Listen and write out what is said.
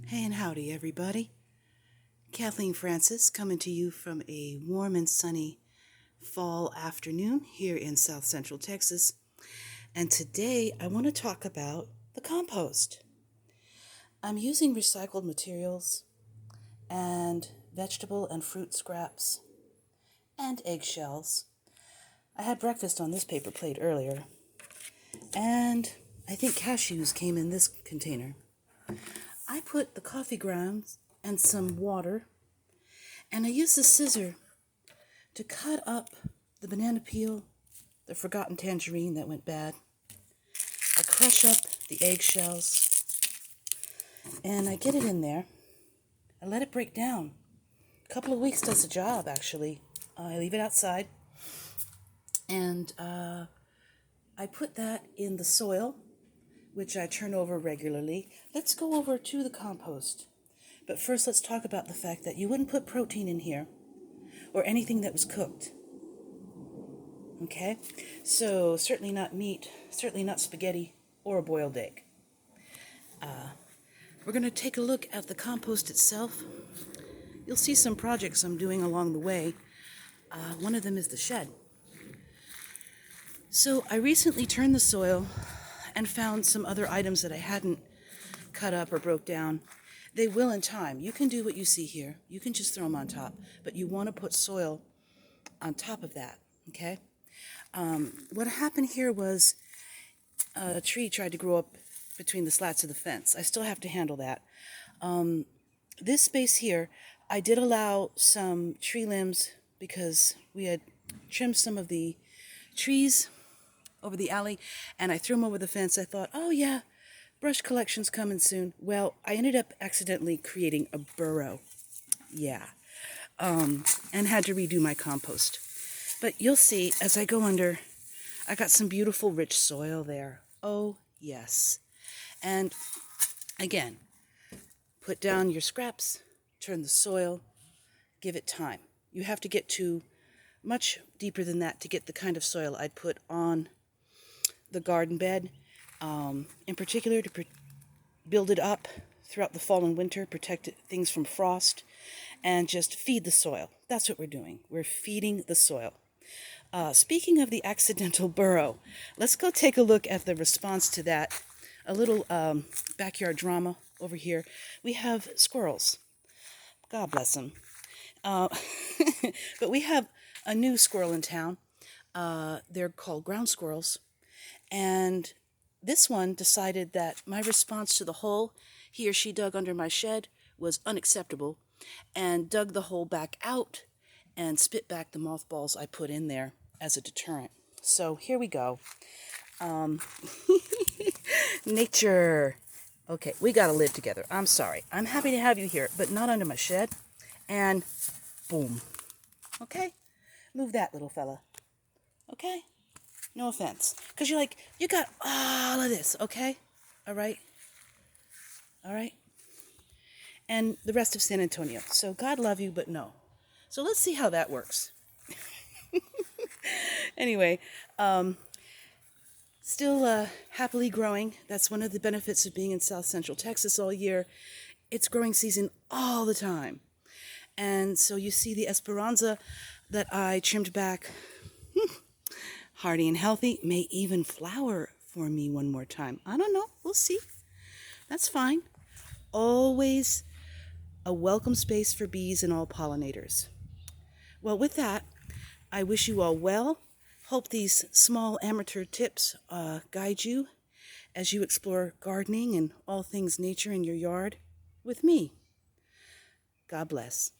Hey and howdy, everybody. Kathleen Francis coming to you from a warm and sunny fall afternoon here in South Central Texas. And today I want to talk about the compost. I'm using recycled materials and vegetable and fruit scraps and eggshells. I had breakfast on this paper plate earlier, and I think cashews came in this container. I put the coffee grounds and some water, and I used a scissor to cut up the banana peel, the forgotten tangerine that went bad. I crush up the eggshells, and I get it in there. I let it break down. A couple of weeks does the job, actually. I leave it outside, and I put that in the soil, which I turn over regularly. Let's go over to the compost. But first, let's talk about the fact that you wouldn't put protein in here or anything that was cooked. Okay? So, certainly not meat, certainly not spaghetti or a boiled egg. We're going to take a look at the compost itself. You'll see some projects I'm doing along the way. One of them is the shed. So, I recently turned the soil and found some other items that I hadn't cut up or broke down. They will in time. You can do what you see here. You can just throw them on top, but you want to put soil on top of that, okay? What happened here was a tree tried to grow up between the slats of the fence. I still have to handle that. This space here, I did allow some tree limbs because we had trimmed some of the trees over the alley, and I threw them over the fence. I thought, oh yeah, brush collection's coming soon. Well, I ended up accidentally creating a burrow. Yeah. And had to redo my compost. But you'll see, as I go under, I got some beautiful rich soil there. Oh, yes. And again, put down your scraps, turn the soil, give it time. You have to get to much deeper than that to get the kind of soil I'd put on the garden bed, in particular to build it up throughout the fall and winter, protect things from frost, and just feed the soil. That's what we're doing. We're feeding the soil. Speaking of the accidental burrow, let's go take a look at the response to that. A little backyard drama over here. We have squirrels. God bless them. But we have a new squirrel in town. They're called ground squirrels. And this one decided that my response to the hole he or she dug under my shed was unacceptable, and dug the hole back out and spit back the mothballs I put in there as a deterrent. So here we go. Nature. Okay, we gotta live together. I'm sorry. I'm happy to have you here, but not under my shed. And boom. Okay? Move that, little fella. Okay? No offense. Because you're like, you got all of this, okay? All right? All right? And the rest of San Antonio. So God love you, but no. So let's see how that works. Anyway, still happily growing. That's one of the benefits of being in South Central Texas all year. It's growing season all the time. And so you see the Esperanza that I trimmed back, hardy and healthy, may even flower for me one more time. I don't know. We'll see. That's fine. Always a welcome space for bees and all pollinators. Well, with that, I wish you all well. Hope these small amateur tips guide you as you explore gardening and all things nature in your yard with me. God bless.